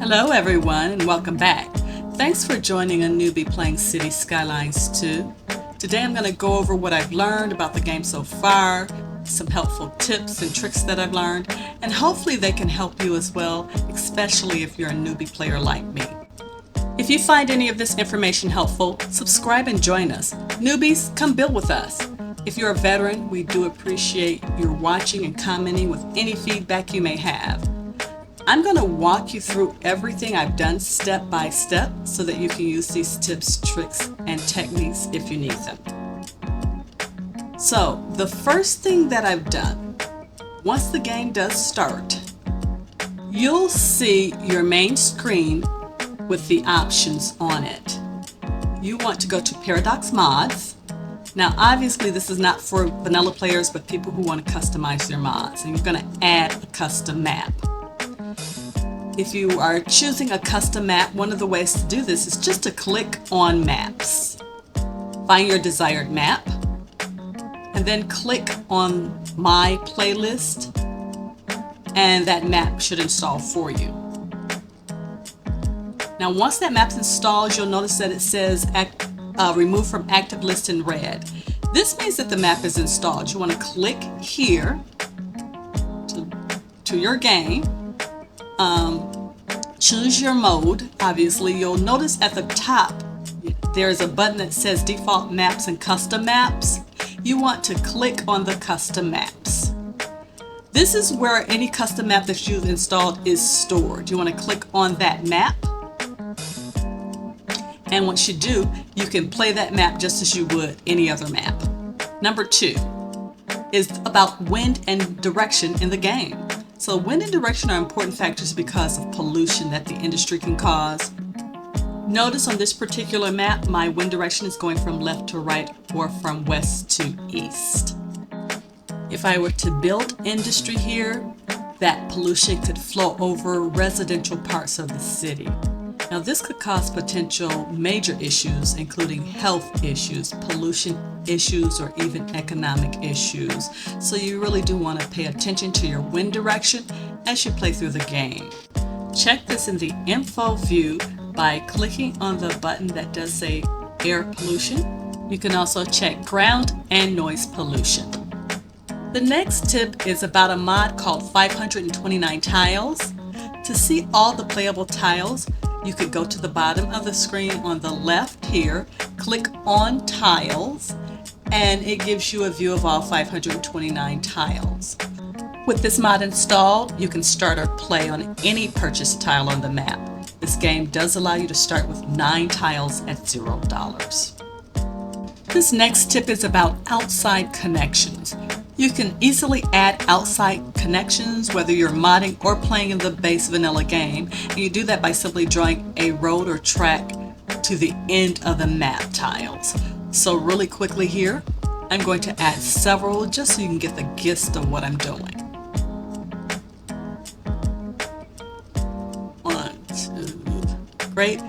Hello everyone and welcome back. Thanks for joining a newbie playing Cities Skylines 2. Today I'm going to go over what I've learned about the game so far, some helpful tips and tricks that I've learned, and hopefully they can help you as well, especially if you're a newbie player like me. If you find any of this information helpful, subscribe and join us. Newbies, come build with us. If you're a veteran, we do appreciate your watching and commenting with any feedback you may have. I'm going to walk you through everything I've done step by step so that you can use these tips, tricks, and techniques if you need them. So, the first thing that I've done, once the game does start, you'll see your main screen with the options on it. You want to go to Paradox Mods. Now, obviously, this is not for vanilla players, but people who want to customize their mods. And you're going to add a custom map. If you are choosing a custom map, one of the ways to do this is just to click on Maps. Find your desired map, and then click on My Playlist, and that map should install for you. Now, once that map's installed, you'll notice that it says Remove from Active List in red. This means that the map is installed. You want to click here to your game. Choose your mode. Obviously, you'll notice at the top there's a button that says Default Maps and Custom Maps. You want to click on the Custom Maps. This is where any custom map that you've installed is stored. You want to click on that map. And once you do, you can play that map just as you would any other map. Number 2 is about wind and direction in the game. So wind and direction are important factors because of pollution that the industry can cause. Notice on this particular map, my wind direction is going from left to right or from west to east. If I were to build industry here, that pollution could flow over residential parts of the city. Now this could cause potential major issues, including health issues, pollution issues, or even economic issues. So you really do want to pay attention to your wind direction as you play through the game. Check this in the info view by clicking on the button that does say air pollution. You can also check ground and noise pollution. The next tip is about a mod called 529 Tiles. To see all the playable tiles, you could go to the bottom of the screen on the left here, click on Tiles, and it gives you a view of all 529 tiles. With this mod installed, you can start or play on any purchased tile on the map. This game does allow you to start with 9 tiles at $0. This next tip is about outside connections. You can easily add outside connections whether you're modding or playing in the base vanilla game, and you do that by simply drawing a road or track to the end of the map tiles. So really quickly here, I'm going to add several just so you can get the gist of what I'm doing. 1, 2, great.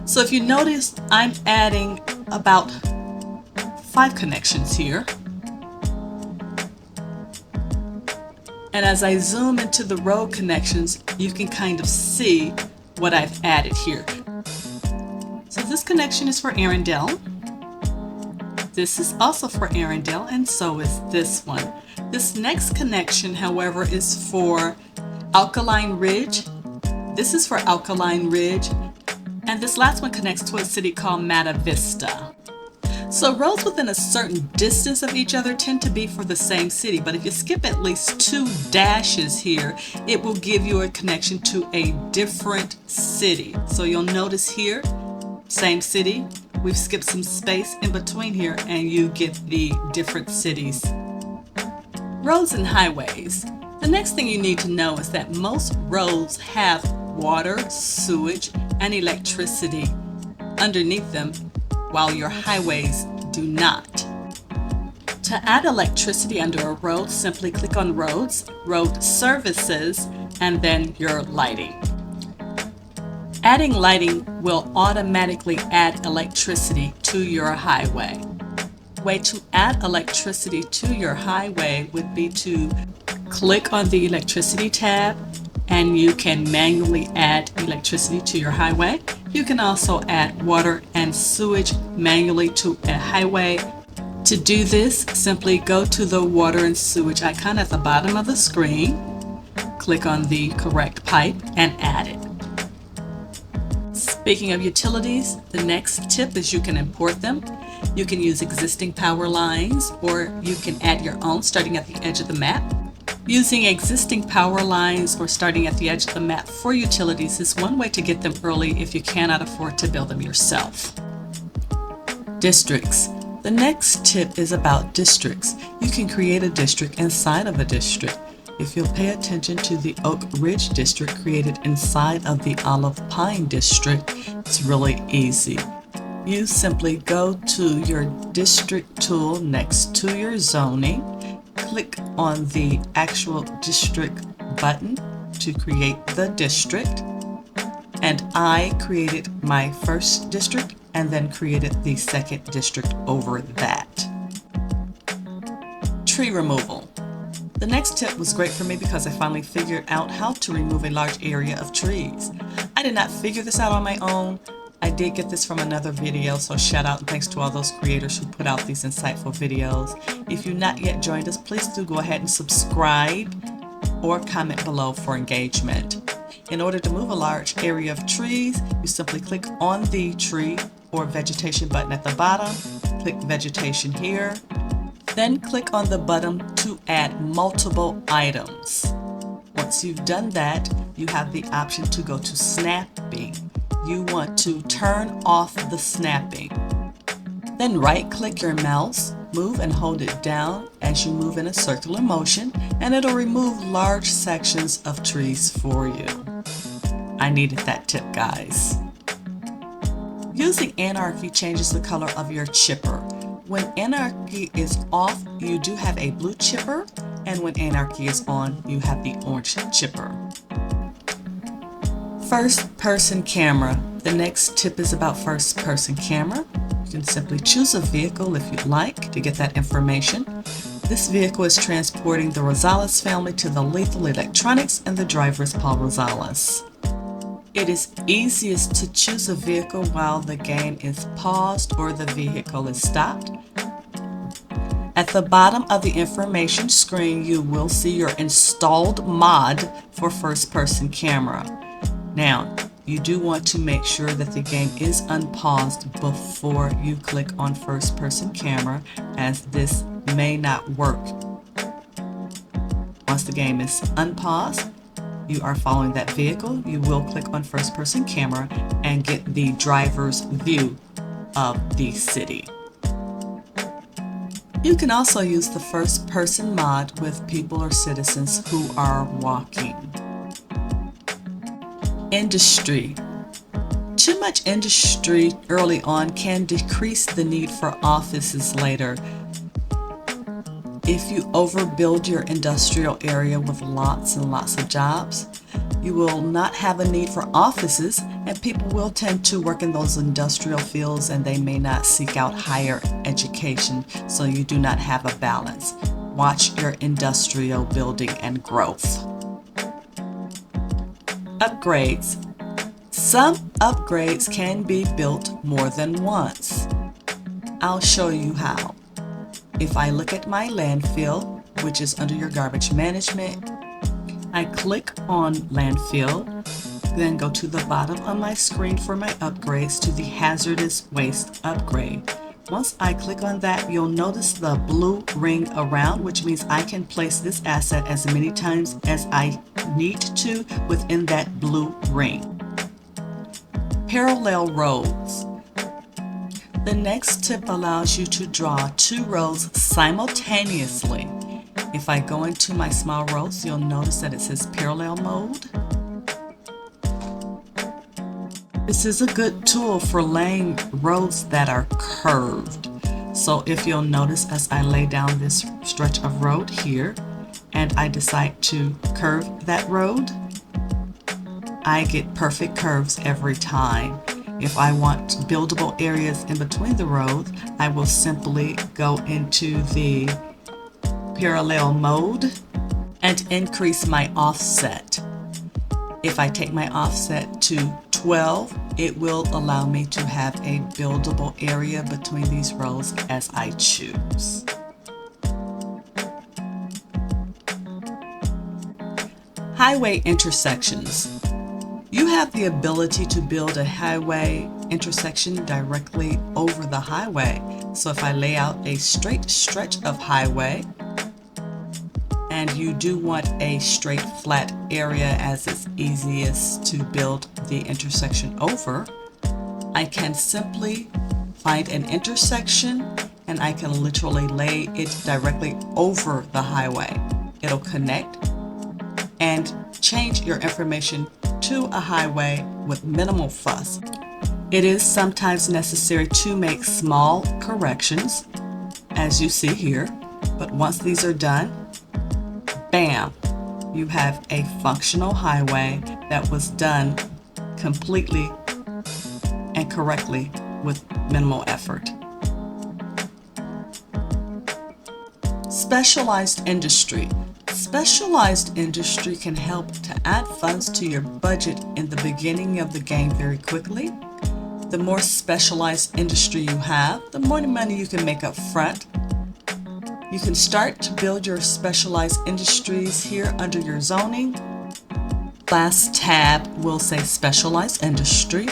So if you notice, I'm adding about 5 connections here. And as I zoom into the road connections, you can kind of see what I've added here. So this connection is for Arendelle. This is also for Arendelle, and so is this one. This next connection, however, is for Alkaline Ridge. This is for Alkaline Ridge. And this last one connects to a city called Mata Vista. So roads within a certain distance of each other tend to be for the same city, but if you skip at least 2 dashes here, it will give you a connection to a different city. So you'll notice here, same city, we've skipped some space in between here and you get the different cities. Roads and highways. The next thing you need to know is that most roads have water, sewage, and electricity underneath them, while your highways do not. To add electricity under a road, simply click on Roads, Road Services, and then your lighting. Adding lighting will automatically add electricity to your highway. The way to add electricity to your highway would be to click on the electricity tab and you can manually add electricity to your highway. You can also add water and sewage manually to a highway. To do this, simply go to the water and sewage icon at the bottom of the screen, click on the correct pipe and add it. Speaking of utilities, the next tip is you can import them. You can use existing power lines or you can add your own starting at the edge of the map. Using existing power lines or starting at the edge of the map for utilities is one way to get them early if you cannot afford to build them yourself. Districts. The next tip is about districts. You can create a district inside of a district. If you'll pay attention to the Oak Ridge district created inside of the Olive Pine district, it's really easy. You simply go to your district tool next to your zoning, click on the actual district button to create the district, and I created my first district and then created the second district over that. Tree removal. The next tip was great for me because I finally figured out how to remove a large area of trees. I did not figure this out on my own. I did get this from another video, so shout out and thanks to all those creators who put out these insightful videos. If you've not yet joined us, please do go ahead and subscribe or comment below for engagement. In order to move a large area of trees, you simply click on the tree or vegetation button at the bottom, click vegetation here, then click on the button to add multiple items. Once you've done that, you have the option to go to snapping. You want to turn off the snapping. Then right-click your mouse, move and hold it down as you move in a circular motion, and it'll remove large sections of trees for you. I needed that tip, guys. Using Anarchy changes the color of your chipper. When Anarchy is off, you do have a blue chipper, and when Anarchy is on, you have the orange chipper. First person camera. The next tip is about first person camera. You can simply choose a vehicle if you'd like to get that information. This vehicle is transporting the Rosales family to the Lethal Electronics and the driver is Paul Rosales. It is easiest to choose a vehicle while the game is paused or the vehicle is stopped. At the bottom of the information screen, you will see your installed mod for first-person camera. Now, you do want to make sure that the game is unpaused before you click on first-person camera, as this may not work. Once the game is unpaused, you are following that vehicle, you will click on first person camera and get the driver's view of the city. You can also use the first person mod with people or citizens who are walking. Industry. Too much industry early on can decrease the need for offices later. If you overbuild your industrial area with lots and lots of jobs, you will not have a need for offices, and people will tend to work in those industrial fields and they may not seek out higher education, so you do not have a balance. Watch your industrial building and growth. Upgrades. Some upgrades can be built more than once. I'll show you how. If I look at my landfill, which is under your garbage management, I click on landfill, then go to the bottom of my screen for my upgrades to the hazardous waste upgrade. Once I click on that, you'll notice the blue ring around, which means I can place this asset as many times as I need to within that blue ring. Parallel roads. The next tip allows you to draw two rows simultaneously. If I go into my small rows, you'll notice that it says parallel mode. This is a good tool for laying roads that are curved. So if you'll notice, as I lay down this stretch of road here and I decide to curve that road, I get perfect curves every time. If I want buildable areas in between the roads, I will simply go into the parallel mode and increase my offset. If I take my offset to 12, it will allow me to have a buildable area between these rows as I choose. Highway intersections. You have the ability to build a highway intersection directly over the highway. So if I lay out a straight stretch of highway, and you do want a straight flat area as it's easiest to build the intersection over, I can simply find an intersection and I can literally lay it directly over the highway. It'll connect and change your information to a highway with minimal fuss. It is sometimes necessary to make small corrections, as you see here, but once these are done, bam, you have a functional highway that was done completely and correctly with minimal effort. Specialized industry. Specialized industry can help to add funds to your budget in the beginning of the game very quickly. The more specialized industry you have, the more money you can make up front. You can start to build your specialized industries here under your zoning. Last tab will say specialized industry.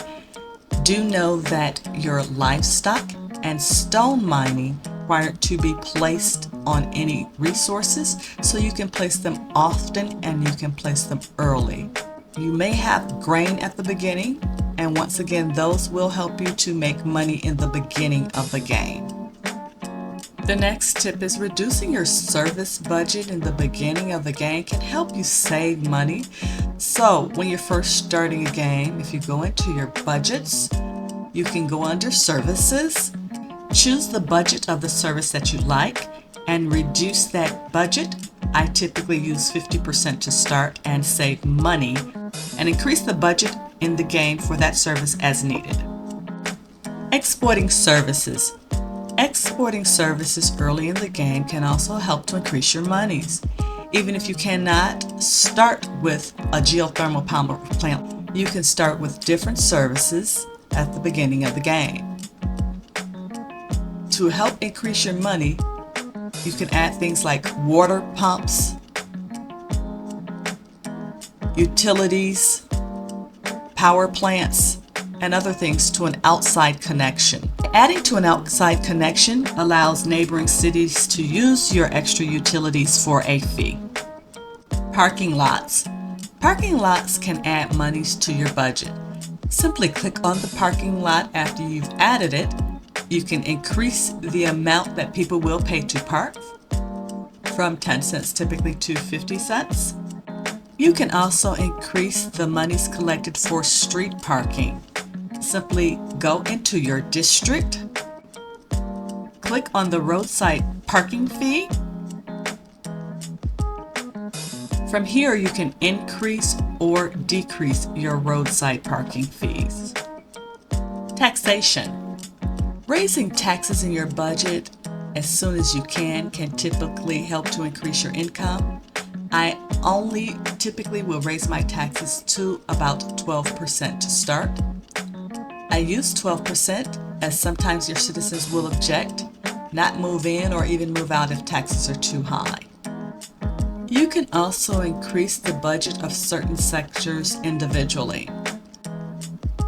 Do know that your livestock and stone mining required to be placed on any resources, so you can place them often and you can place them early. You may have grain at the beginning, and once again, those will help you to make money in the beginning of the game. The next tip is reducing your service budget in the beginning of the game can help you save money. So when you're first starting a game, if you go into your budgets, you can go under services, choose the budget of the service that you like, and reduce that budget. I typically use 50% to start and save money, and increase the budget in the game for that service as needed. Exporting services. Exporting services early in the game can also help to increase your monies. Even if you cannot start with a geothermal power plant, you can start with different services at the beginning of the game. To help increase your money, you can add things like water pumps, utilities, power plants, and other things to an outside connection. Adding to an outside connection allows neighboring cities to use your extra utilities for a fee. Parking lots. Parking lots can add monies to your budget. Simply click on the parking lot after you've added it. You can increase the amount that people will pay to park from 10 cents typically to 50 cents. You can also increase the monies collected for street parking. Simply go into your district, click on the roadside parking fee. From here, you can increase or decrease your roadside parking fees. Taxation. Raising taxes in your budget as soon as you can typically help to increase your income. I only typically will raise my taxes to about 12% to start. I use 12% as sometimes your citizens will object, not move in or even move out if taxes are too high. You can also increase the budget of certain sectors individually.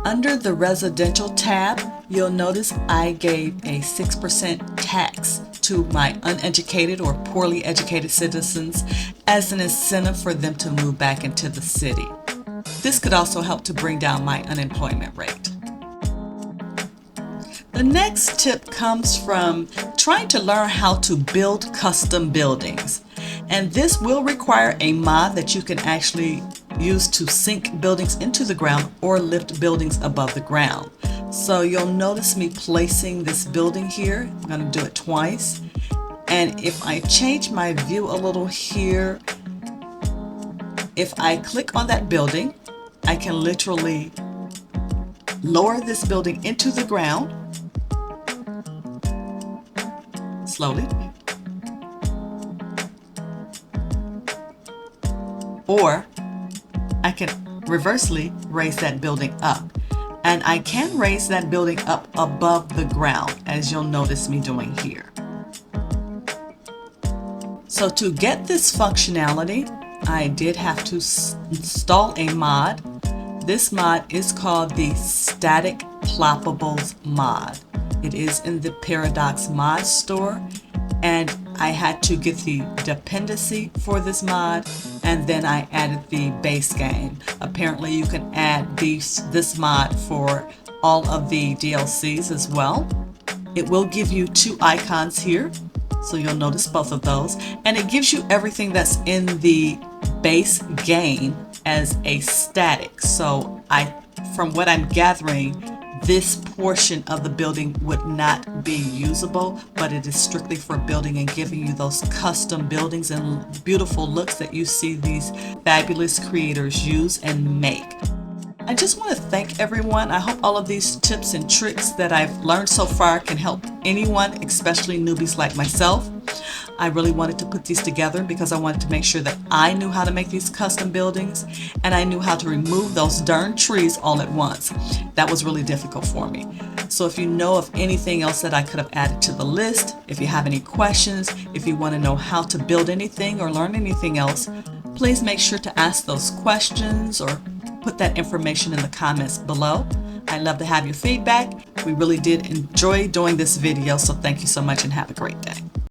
Under the residential tab, you'll notice I gave a 6% tax to my uneducated or poorly educated citizens as an incentive for them to move back into the city. This could also help to bring down my unemployment rate. The next tip comes from trying to learn how to build custom buildings. And this will require a mod that you can actually use to sink buildings into the ground or lift buildings above the ground. So you'll notice me placing this building here. I'm going to do it twice. And if I change my view a little here, if I click on that building, I can literally lower this building into the ground slowly. or I can reversely raise that building up. And I can raise that building up above the ground, as you'll notice me doing here. So to get this functionality, I did have to install a mod. This mod is called the Static Ploppables mod. It is in the Paradox mod store, and I had to get the dependency for this mod, and then I added the base game. Apparently you can add this mod for all of the DLCs as well. It will give you two icons here, so you'll notice both of those, and it gives you everything that's in the base game as a static. So from what I'm gathering, this portion of the building would not be usable, but it is strictly for building and giving you those custom buildings and beautiful looks that you see these fabulous creators use and make. I just want to thank everyone. I hope all of these tips and tricks that I've learned so far can help anyone, especially newbies like myself. I really wanted to put these together because I wanted to make sure that I knew how to make these custom buildings, and I knew how to remove those darn trees all at once. That was really difficult for me. So if you know of anything else that I could have added to the list, if you have any questions, if you want to know how to build anything or learn anything else, please make sure to ask those questions or put that information in the comments below. I'd love to have your feedback. We really did enjoy doing this video, so thank you so much and have a great day.